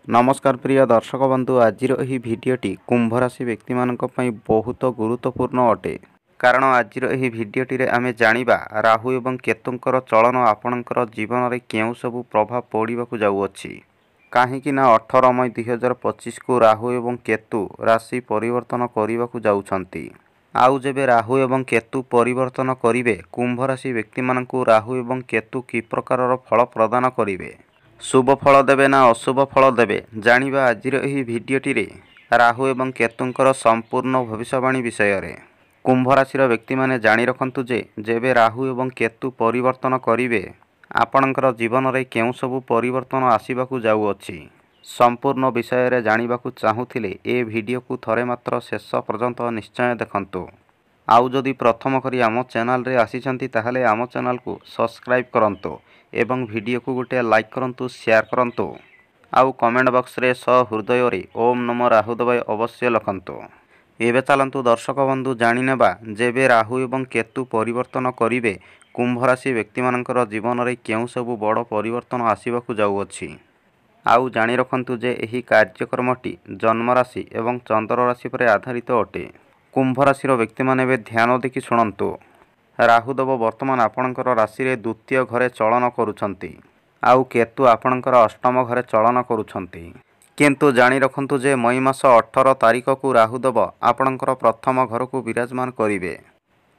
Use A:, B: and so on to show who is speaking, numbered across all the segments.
A: नमस्कार प्रिय दर्शक बंधु आज भिडटी कुंभ राशि व्यक्ति बहुत गुरुत्वपूर्ण अटे कारण आज भिडटी आम जाना राहु एवं केतुंकर चलन आपणकर जीवन में क्यों सब प्रभाव पड़ाक जाऊँगी कहीं 18 मई 2025 को राहु एवं केतु राशि परिवर्तन करने को जाउछंती। आउ जेबे राहु एवं केतु परिवर्तन करिवे कुंभ राशि व्यक्ति राहु एवं केतु कि प्रकार फल प्रदान करिवे, शुभ फल देवे ना अशुभ फल देवे जानिबा आजिर एही भिडियोटी रे राहु एवं केतुंकर संपूर्ण भविष्यवाणी विषय रे। कुंभ राशि व्यक्ति माने जानि रखंतु जे जेबे राहु एवं केतु परिवर्तन करिवे आपणकर जीवन में केउं सबु परिवर्तन आसिबाकु जाउअछि संपूर्ण विषय रे जानिबाकु चाहुथिले ए भिडियो को थरे मात्र शेष पर्यंत निश्चय देखंतु। आउ जदि प्रथम करी आम चैनल रे आसीचंती ताहले आम चैनल को सब्सक्राइब करंतु एवं वीडियो को गोटे लाइक करंतु, शेयर करंतु आउ कमेंट बॉक्स रे सहृदय रे ओम नमो राहुदेवाय अवश्य लिखंतु। एबे चलंतु दर्शक बंधु जानि नेबा जेबे राहु एवं केतु परिवर्तन करिवे कुंभ राशि व्यक्ति मानकर जीवन में केउं सबु बड़ परिवर्तन आसिबाकु जाउअछि। आउ जानि रखंतु जे एही कार्यक्रमटी जन्म राशि एवं चंद्र राशि पर आधारित अटे। कुंभ राशि व्यक्ति माने बे ध्यान देखि शुणंतु। राहुदेव वर्तमान आपणकर राशि रे द्वितीय घरे चलन करुछंती आउ केतु आपणकर अष्टम घरे चलन करुछंती। किंतु जानि रखंतु जे मई मास 18 तारिख को राहुदेव आपणकर प्रथम घर को विराजमान करिवे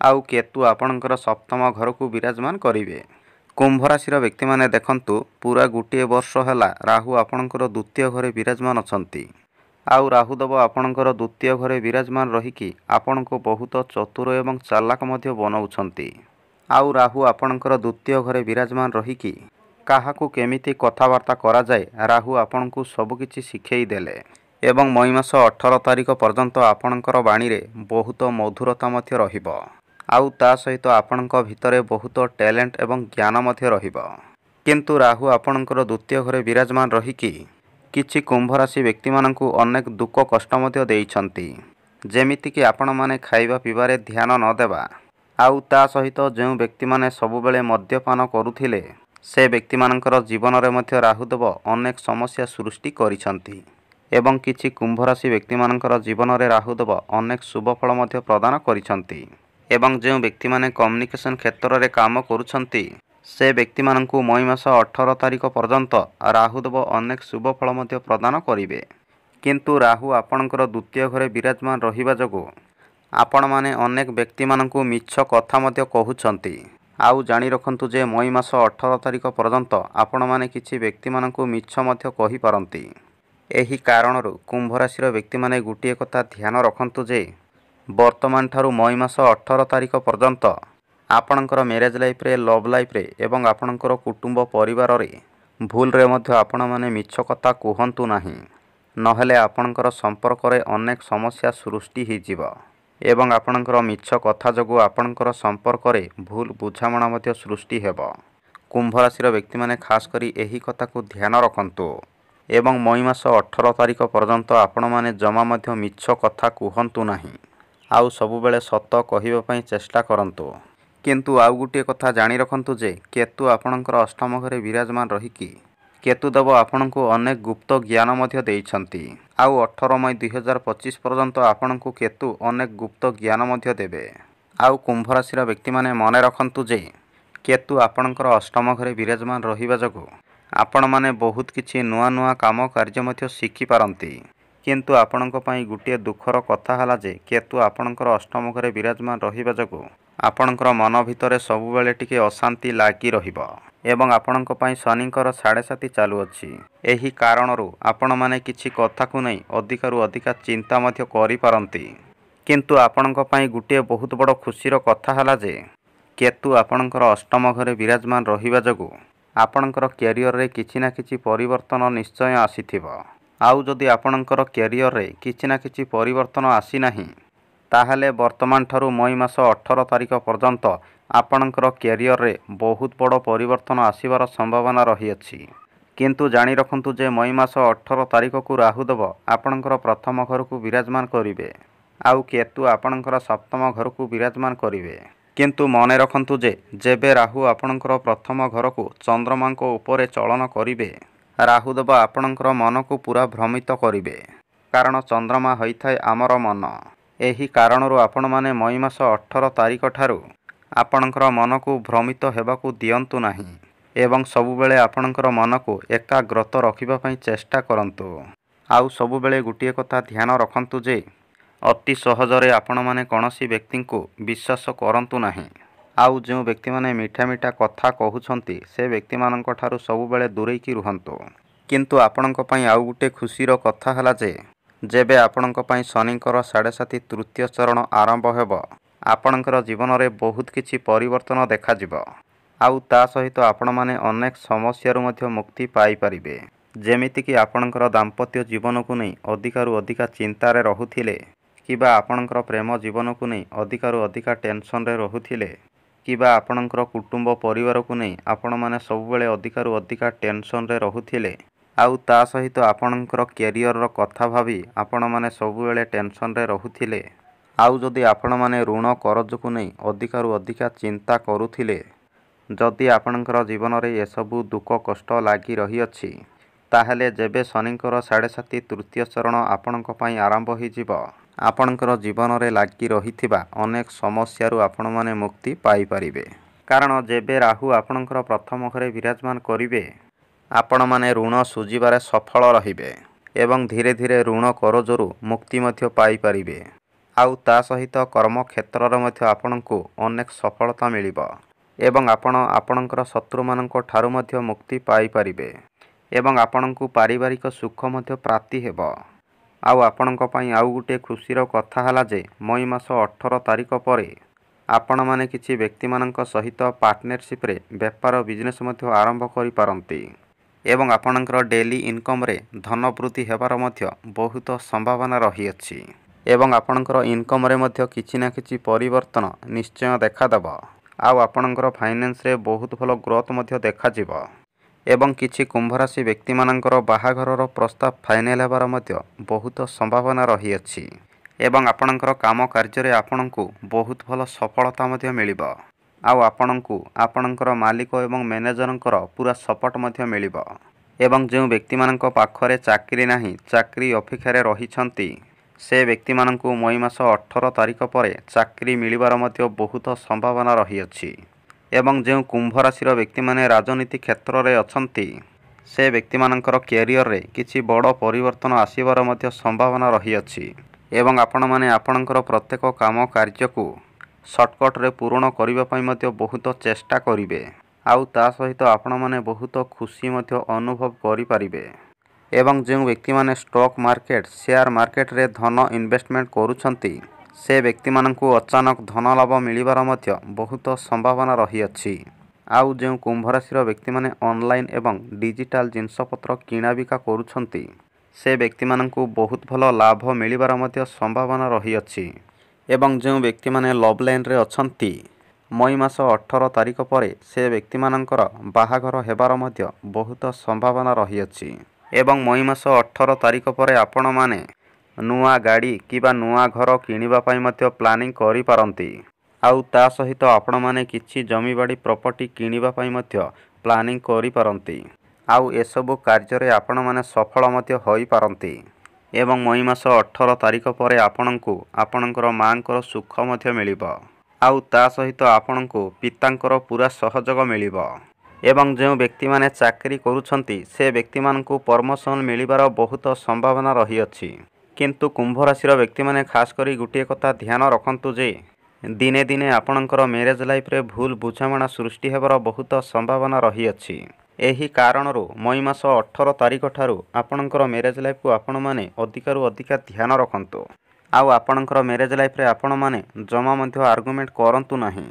A: आउ केतु आपणकर सप्तम घर को विराजमान करिवे। कुंभ राशि व्यक्ति माने देखंतु पूरा गोटे वर्ष हैला राहु आपणकर द्वितीय घरे विराजमान अछंती आउ राहुदेव आपणकर द्वितीय घरे विराजमान रहिकी आपणको बहुत चतुर एवं चालाक मध्य बनाउछंती। आउ राहु आपणकर द्वितीय घरे विराजमान रहिकी काहाकू केमिति कथावार्ता करा जाए राहु आपणको सबकिछि शिखेई देले एवं मई मास 18 तारिख पर्यंत आपणकर बाणी रे बहुत मधुरता मध्य रहिबो आउ ता सहित आपणक भितरे बहुत टैलेंट एवं ज्ञान मध्य रहिबो। किंतु राहु आपणकर द्वितीय घरे विराजमान रहिकी किछि कुंभ राशि व्यक्ति माननकु अनेक दुख कष्ट मध्य देइछंती जेमिति कि आपण माने खाइबा पीबारे ध्यान न देबा आउ ता सहित जो व्यक्ति माने सबुबेले मद्यपान करुथिले से व्यक्ति मानकर जीवन रे मध्य राहुदेव अनेक समस्या सृष्टि करिछंती एवं किछि कुंभ राशि व्यक्ति मानकर जीवन रे राहुदेव अनेक शुभ फल मध्य प्रदान करिछंती एवं जो व्यक्ति माने कम्युनिकेशन क्षेत्र रे काम करुछंती से व्यक्ति माननकु मई मास 18 तारिख पर्यंत राहुदेव अनेक शुभ फल मध्य प्रदान करिवे। किंतु राहु आपणकर द्वितीय घरे विराजमान रहिबा जगो आपण माने अनेक व्यक्ति माननकु मिछ कथा मध्य कहुछंती आउ जानि रखंतु जे मई मास 18 तारिख पर्यंत आपण माने किछि व्यक्ति माननकु मिछ मध्य कहि पारंती। एही कारणरु कुंभ राशि व्यक्ति माने गुटिए कथा ध्यान रखंतु जे वर्तमान ठारू मई मास 18 तारिख पर्यंत आपणकर मैरेज लाइफ रे लव लाइफ रे एवं आपणकर कुटुंब परिवार रे भूल रे मध्य आपण माने मिछ कथा कहंतु नाही नहेले आपणकर संपर्क रे अनेक समस्या सृष्टि हि जिवो एवं आपणकर मिछ कथा जगु आपणकर संपर्क रे भूल बुझामणा मध्य सृष्टि हेबो। कुंभ राशि व्यक्ति माने खास करी एही कथा को ध्यान रखंतु एवं मई मास 18 तारिख पर्यंत आपण माने जमा मध्य मिछ कथा कहंतु नाही आउ सबुबेले सत कहिबा पई चेष्टा करंतु। किंतु आउ गुटिए कथा जानि रखंतु जे केतु आपणकर अष्टम घरे विराजमान रहिकी केतुदेव आपणको अनेक गुप्त ज्ञान मध्य देइछंती आउ 18 मई 2025 पर्यंत आपणको केतु अनेक गुप्त ज्ञान मध्य देबे। आउ कुंभ राशि व्यक्ति माने मने रखंतु जे केतु आपणकर अष्टम घरे विराजमान रहिबा जगो आपण माने बहुत किछि नुआ नुआ काम कार्य मध्य शिखि पारंती। किंतु आपणको पई गुटिए दुखर कथा हला जे केतु आपणकर अष्टम घरे विराजमान रहिबा जगो आपणकर मन भितरे सबुबेले टिके अशांति लागी रहिबो एवं आपणको पई शनिकर 7.5 चालू अछि। एही कारणरु आपण माने किछि कथा को नै अधिकारु अधिका चिंता मध्य करि पारंती। किंतु आपणको पई गुटिए बहुत बड़ खुशीर कथा हला जे केतु आपणकर अष्टम घरे विराजमान रहिबा जगो आपणकर कैरियर रे किछि ना किछि परिवर्तन निश्चय आसीथिबो आउ जदि आपणकर कैरियर रे किछि ना किछि परिवर्तन आसी नाही ताहले वर्तमान ठारू मई मास 18 तारिख पर्यंत आपणकर कैरियर रे बहुत बड़ परिवर्तन आसीबार संभावना रही अछि। किंतु जानि रखंतु जे मई मास 18 तारिख को राहुदेव आपणकर प्रथम घर को विराजमान करिवे आउ केतु आपणकर सप्तम घर को विराजमान करिवे। किंतु मने रखंतु जे जेबे राहु आपणकर प्रथम घर को चंद्रमा को ऊपर चलन करिवे ରାହୁଦେବ ଆପଣଙ୍କର ମନକୁ ପୁରା ଭ୍ରମିତ କରିବେ। କାରଣ ଚନ୍ଦ୍ରମା ହୋଇଥାଏ ଆମର ମନ। ଏହି କାରଣରୁ ଆପଣମାନେ ମଇ ମାସ 18 ତାରିଖ ଠାରୁ ଆପଣଙ୍କର ମନକୁ ଭ୍ରମିତ ହେବାକୁ ଦିଅନ୍ତୁ ନାହିଁ ଏବଂ ସବୁବେଳେ ଆପଣଙ୍କର ମନକୁ ଏକାଗ୍ରତ ରଖିବା ପାଇଁ ଚେଷ୍ଟା କରନ୍ତୁ। ଆଉ ସବୁବେଳେ ଗୋଟିଏ କଥା ଧ୍ୟାନ ରଖନ୍ତୁ ଯେ ଅତି ସହଜରେ ଆପଣମାନେ କୌଣସି ବ୍ୟକ୍ତିଙ୍କୁ ବିଶ୍ୱାସ କରନ୍ତୁ ନାହିଁ। ଆଉ ଯେଉଁ ବ୍ୟକ୍ତିମାନେ ମିଠା ମିଠା କଥା କହୁଛନ୍ତି ସେ ବ୍ୟକ୍ତିମାନଙ୍କ ଠାରୁ ସବୁବେଳେ ଦୂରେଇକି ରୁହନ୍ତୁ। କିନ୍ତୁ ଆପଣଙ୍କ ପାଇଁ ଆଉ ଗୋଟିଏ ଖୁସିର କଥା ହେଲା ଯେ ଯେବେ ଆପଣଙ୍କ ପାଇଁ ଶନିଙ୍କର 7.5 ତୃତୀୟ ଚରଣ ଆରମ୍ଭ ହେବ ଆପଣଙ୍କର ଜୀବନରେ ବହୁତ କିଛି ପରିବର୍ତ୍ତନ ଦେଖାଯିବ। ଆଉ ତା ସହିତ ଆପଣମାନେ ଅନେକ ସମସ୍ୟାରୁ ମଧ୍ୟ ମୁକ୍ତି ପାଇପାରିବେ। ଯେମିତିକି ଆପଣଙ୍କର ଦାମ୍ପତ୍ୟ ଜୀବନକୁ ନେଇ ଅଧିକାରୁ ଅଧିକା ଚିନ୍ତାରେ ରହୁଥିଲେ କିମ୍ବା ଆପଣଙ୍କର ପ୍ରେମ ଜୀବନକୁ ନେଇ ଅଧିକାରୁ ଅଧିକା ଟେନସନରେ ରହୁଥିଲେ କିମ୍ବା ଆପଣଙ୍କର କୁଟୁମ୍ବ ପରିବାରକୁ ନେଇ ଆପଣମାନେ ସବୁବେଳେ ଅଧିକାରୁ ଅଧିକା ଟେନସନରେ ରହୁଥିଲେ। ଆଉ ତା ସହିତ ଆପଣଙ୍କର କ୍ୟାରିୟରର କଥା ଭାବି ଆପଣମାନେ ସବୁବେଳେ ଟେନସନରେ ରହୁଥିଲେ। ଆଉ ଯଦି ଆପଣମାନେ ଋଣ କରଜକୁ ନେଇ ଅଧିକାରୁ ଅଧିକା ଚିନ୍ତା କରୁଥିଲେ, ଯଦି ଆପଣଙ୍କର ଜୀବନରେ ଏସବୁ ଦୁଃଖ କଷ୍ଟ ଲାଗି ରହିଅଛି ତାହେଲେ ଯେବେ ଶନିଙ୍କର 7.5 ତୃତୀୟ ଚରଣ ଆପଣଙ୍କ ପାଇଁ ଆରମ୍ଭ ହୋଇଯିବ ଆପଣଙ୍କର ଜୀବନରେ ଲାଗି ରହିଥିବା ଅନେକ ସମସ୍ୟାରୁ ଆପଣମାନେ ମୁକ୍ତି ପାଇପାରିବେ। କାରଣ ଯେବେ ରାହୁ ଆପଣଙ୍କର ପ୍ରଥମ ଘରେ ବିରାଜମାନ କରିବେ ଆପଣମାନେ ଋଣ ସୁଝିବାରେ ସଫଳ ରହିବେ ଏବଂ ଧୀରେ ଧୀରେ ଋଣ କରଜରୁ ମୁକ୍ତି ମଧ୍ୟ ପାଇପାରିବେ। ଆଉ ତା ସହିତ କର୍ମକ୍ଷେତ୍ରରେ ମଧ୍ୟ ଆପଣଙ୍କୁ ଅନେକ ସଫଳତା ମିଳିବ ଏବଂ ଆପଣ ଆପଣଙ୍କର ଶତ୍ରୁମାନଙ୍କ ଠାରୁ ମଧ୍ୟ ମୁକ୍ତି ପାଇପାରିବେ ଏବଂ ଆପଣଙ୍କୁ ପାରିବାରିକ ସୁଖ ମଧ୍ୟ ପ୍ରାପ୍ତି ହେବ। ଆଉ ଆପଣଙ୍କ ପାଇଁ ଆଉ ଗୋଟିଏ ଖୁସିର କଥା ହେଲା ଯେ ମଇ ମାସ 18 ତାରିଖ ପରେ ଆପଣମାନେ କିଛି ବ୍ୟକ୍ତିମାନଙ୍କ ସହିତ ପାର୍ଟନରସିପ୍ରେ ବେପାର ବିଜନେସ୍ ମଧ୍ୟ ଆରମ୍ଭ କରିପାରନ୍ତି ଏବଂ ଆପଣଙ୍କର ଡେଲି ଇନକମ୍ରେ ଧନ ବୃଦ୍ଧି ହେବାର ମଧ୍ୟ ବହୁତ ସମ୍ଭାବନା ରହିଅଛି ଏବଂ ଆପଣଙ୍କର ଇନକମ୍ରେ ମଧ୍ୟ କିଛି ନା କିଛି ପରିବର୍ତ୍ତନ ନିଶ୍ଚୟ ଦେଖାଦେବ। ଆଉ ଆପଣଙ୍କର ଫାଇନାନ୍ସରେ ବହୁତ ଭଲ ଗ୍ରୋଥ୍ ମଧ୍ୟ ଦେଖାଯିବ ଏବଂ କିଛି କୁମ୍ଭରାଶି ବ୍ୟକ୍ତିମାନଙ୍କର ବାହାଘରର ପ୍ରସ୍ତାବ ଫାଇନାଲ ହେବାର ମଧ୍ୟ ବହୁତ ସମ୍ଭାବନା ରହିଅଛି ଏବଂ ଆପଣଙ୍କର କାମ କାର୍ଯ୍ୟରେ ଆପଣଙ୍କୁ ବହୁତ ଭଲ ସଫଳତା ମଧ୍ୟ ମିଳିବ। ଆଉ ଆପଣଙ୍କୁ ଆପଣଙ୍କର ମାଲିକ ଏବଂ ମ୍ୟାନେଜରଙ୍କର ପୁରା ସପୋର୍ଟ ମଧ୍ୟ ମିଳିବ ଏବଂ ଯେଉଁ ବ୍ୟକ୍ତିମାନଙ୍କ ପାଖରେ ଚାକିରି ନାହିଁ ଚାକିରି ଅପେକ୍ଷାରେ ରହିଛନ୍ତି ସେ ବ୍ୟକ୍ତିମାନଙ୍କୁ ମଇ ମାସ 18 ତାରିଖ ପରେ ଚାକିରି ମିଳିବାର ମଧ୍ୟ ବହୁତ ସମ୍ଭାବନା ରହିଅଛି ଏବଂ ଯେଉଁ କୁମ୍ଭ ରାଶିର ବ୍ୟକ୍ତିମାନେ ରାଜନୀତି କ୍ଷେତ୍ରରେ ଅଛନ୍ତି ସେ ବ୍ୟକ୍ତିମାନଙ୍କର କ୍ୟାରିୟରରେ କିଛି ବଡ଼ ପରିବର୍ତ୍ତନ ଆସିବାର ମଧ୍ୟ ସମ୍ଭାବନା ରହିଅଛି ଏବଂ ଆପଣମାନେ ଆପଣଙ୍କର ପ୍ରତ୍ୟେକ କାମ କାର୍ଯ୍ୟକୁ ସର୍ଟକଟ୍ରେ ପୂରଣ କରିବା ପାଇଁ ମଧ୍ୟ ବହୁତ ଚେଷ୍ଟା କରିବେ। ଆଉ ତା ସହିତ ଆପଣମାନେ ବହୁତ ଖୁସି ମଧ୍ୟ ଅନୁଭବ କରିପାରିବେ ଏବଂ ଯେଉଁ ବ୍ୟକ୍ତିମାନେ ଷ୍ଟକ୍ ମାର୍କେଟ ସେୟାର ମାର୍କେଟରେ ଧନ ଇନଭେଷ୍ଟମେଣ୍ଟ କରୁଛନ୍ତି ସେ ବ୍ୟକ୍ତିମାନଙ୍କୁ ଅଚାନକ ଧନ ଲାଭ ମିଳିବାର ମଧ୍ୟ ବହୁତ ସମ୍ଭାବନା ରହିଅଛି। ଆଉ ଯେଉଁ କୁମ୍ଭରାଶିର ବ୍ୟକ୍ତିମାନେ ଅନଲାଇନ୍ ଏବଂ ଡିଜିଟାଲ ଜିନିଷପତ୍ର କିଣାବିକା କରୁଛନ୍ତି ସେ ବ୍ୟକ୍ତିମାନଙ୍କୁ ବହୁତ ଭଲ ଲାଭ ମିଳିବାର ମଧ୍ୟ ସମ୍ଭାବନା ରହିଅଛି ଏବଂ ଯେଉଁ ବ୍ୟକ୍ତିମାନେ ଲଭ୍ ଲାଇନ୍ରେ ଅଛନ୍ତି ମଇ ମାସ 18 ତାରିଖ ପରେ ସେ ବ୍ୟକ୍ତିମାନଙ୍କର ବାହାଘର ହେବାର ମଧ୍ୟ ବହୁତ ସମ୍ଭାବନା ରହିଅଛି ଏବଂ ମଇ ମାସ 18 ତାରିଖ ପରେ ଆପଣମାନେ ନୂଆ ଗାଡ଼ି କିମ୍ବା ନୂଆ ଘର କିଣିବା ପାଇଁ ମଧ୍ୟ ପ୍ଲାନିଂ କରିପାରନ୍ତି। ଆଉ ତା ସହିତ ଆପଣମାନେ କିଛି ଜମିବାଡ଼ି ପ୍ରପର୍ଟି କିଣିବା ପାଇଁ ମଧ୍ୟ ପ୍ଲାନିଂ କରିପାରନ୍ତି। ଆଉ ଏସବୁ କାର୍ଯ୍ୟରେ ଆପଣମାନେ ସଫଳ ମଧ୍ୟ ହୋଇପାରନ୍ତି ଏବଂ ମଇ ମାସ 18 ତାରିଖ ପରେ ଆପଣଙ୍କୁ ଆପଣଙ୍କର ମାଆଙ୍କର ସୁଖ ମଧ୍ୟ ମିଳିବ। ଆଉ ତା ସହିତ ଆପଣଙ୍କୁ ପିତାଙ୍କର ପୁରା ସହଯୋଗ ମିଳିବ ଏବଂ ଯେଉଁ ବ୍ୟକ୍ତିମାନେ ଚାକିରି କରୁଛନ୍ତି ସେ ବ୍ୟକ୍ତିମାନଙ୍କୁ ପ୍ରମୋସନ୍ ମିଳିବାର ବହୁତ ସମ୍ଭାବନା ରହିଅଛି। କିନ୍ତୁ କୁମ୍ଭ ରାଶିର ବ୍ୟକ୍ତିମାନେ ଖାସ୍ କରି ଗୋଟିଏ କଥା ଧ୍ୟାନ ରଖନ୍ତୁ ଯେ ଦିନେ ଦିନେ ଆପଣଙ୍କର ମ୍ୟାରେଜ୍ ଲାଇଫ୍ରେ ଭୁଲ ବୁଝାମଣା ସୃଷ୍ଟି ହେବାର ବହୁତ ସମ୍ଭାବନା ରହିଅଛି। ଏହି କାରଣରୁ ମଇ ମାସ 18 ତାରିଖ ଠାରୁ ଆପଣଙ୍କର ମ୍ୟାରେଜ୍ ଲାଇଫ୍କୁ ଆପଣମାନେ ଅଧିକାରୁ ଅଧିକା ଧ୍ୟାନ ରଖନ୍ତୁ। ଆଉ ଆପଣଙ୍କର ମ୍ୟାରେଜ୍ ଲାଇଫ୍ରେ ଆପଣମାନେ ଜମା ମଧ୍ୟ ଆର୍ଗୁମେଣ୍ଟ କରନ୍ତୁ ନାହିଁ,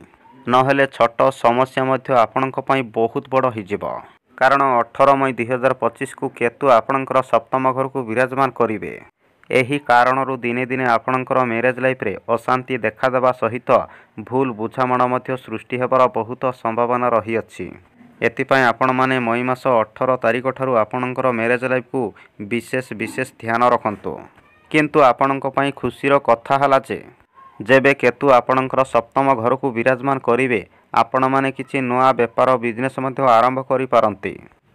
A: ନହେଲେ ଛୋଟ ସମସ୍ୟା ମଧ୍ୟ ଆପଣଙ୍କ ପାଇଁ ବହୁତ ବଡ଼ ହୋଇଯିବ। କାରଣ 18 ମଇ 2025କୁ କେତୁ ଆପଣଙ୍କର ସପ୍ତମ ଘରକୁ ବିରାଜମାନ କରିବେ। ଏହି କାରଣରୁ ଦିନେ ଦିନେ ଆପଣଙ୍କର ମ୍ୟାରେଜ୍ ଲାଇଫ୍ରେ ଅଶାନ୍ତି ଦେଖାଦେବା ସହିତ ଭୁଲ ବୁଝାମଣା ମଧ୍ୟ ସୃଷ୍ଟି ହେବାର ବହୁତ ସମ୍ଭାବନା ରହିଅଛି। ଏଥିପାଇଁ ଆପଣମାନେ ମଇ ମାସ 18 ତାରିଖ ଠାରୁ ଆପଣଙ୍କର ମ୍ୟାରେଜ୍ ଲାଇଫ୍କୁ ବିଶେଷ ଧ୍ୟାନ ରଖନ୍ତୁ। କିନ୍ତୁ ଆପଣଙ୍କ ପାଇଁ ଖୁସିର କଥା ହେଲା ଯେ ଯେବେ କେତୁ ଆପଣଙ୍କର ସପ୍ତମ ଘରକୁ ବିରାଜମାନ କରିବେ ଆପଣମାନେ କିଛି ନୂଆ ବେପାର ବିଜନେସ୍ ମଧ୍ୟ ଆରମ୍ଭ କରିପାରନ୍ତି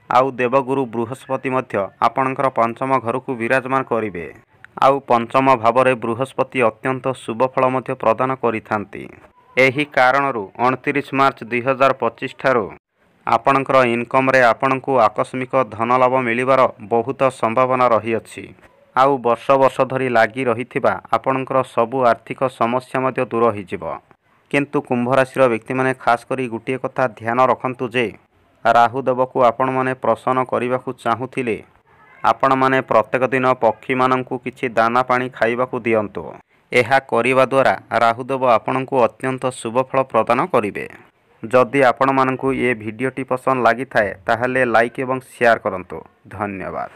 A: ଆଉ ଦେବଗୁରୁ ବୃହସ୍ପତି ମଧ୍ୟ ଆପଣଙ୍କର ପଞ୍ଚମ ଘରକୁ ବିରାଜମାନ କରିବେ। ଆଉ ପଞ୍ଚମ ଭାବରେ ବୃହସ୍ପତି ଅତ୍ୟନ୍ତ ଶୁଭ ଫଳ ମଧ୍ୟ ପ୍ରଦାନ କରିଥାନ୍ତି। ଏହି କାରଣରୁ 29 ମାର୍ଚ୍ଚ 2025 ଠାରୁ ଆପଣଙ୍କର ଇନକମ୍ରେ ଆପଣଙ୍କୁ ଆକସ୍ମିକ ଧନଲାଭ ମିଳିବାର ବହୁତ ସମ୍ଭାବନା ରହିଅଛି। ଆଉ ବର୍ଷ ବର୍ଷ ଧରି ଲାଗି ରହିଥିବା ଆପଣଙ୍କର ସବୁ ଆର୍ଥିକ ସମସ୍ୟା ମଧ୍ୟ ଦୂର ହୋଇଯିବ। କିନ୍ତୁ କୁମ୍ଭ ରାଶିର ବ୍ୟକ୍ତିମାନେ ଖାସ୍ କରି ଗୋଟିଏ କଥା ଧ୍ୟାନ ରଖନ୍ତୁ ଯେ ରାହୁଦେବକୁ ଆପଣମାନେ ପ୍ରସନ୍ନ କରିବାକୁ ଚାହୁଁଥିଲେ ଆପଣମାନେ ପ୍ରତ୍ୟେକ ଦିନ ପକ୍ଷୀମାନଙ୍କୁ କିଛି ଦାନା ପାଣି ଖାଇବାକୁ ଦିଅନ୍ତୁ। ଏହା କରିବା ଦ୍ୱାରା ରାହୁଦେବ ଆପଣଙ୍କୁ ଅତ୍ୟନ୍ତ ଶୁଭ ଫଳ ପ୍ରଦାନ କରିବେ। ଯଦି ଆପଣମାନଙ୍କୁ ଏ ଭିଡ଼ିଓଟି ପସନ୍ଦ ଲାଗିଥାଏ ତାହେଲେ ଲାଇକ୍ ଏବଂ ସେୟାର କରନ୍ତୁ। ଧନ୍ୟବାଦ।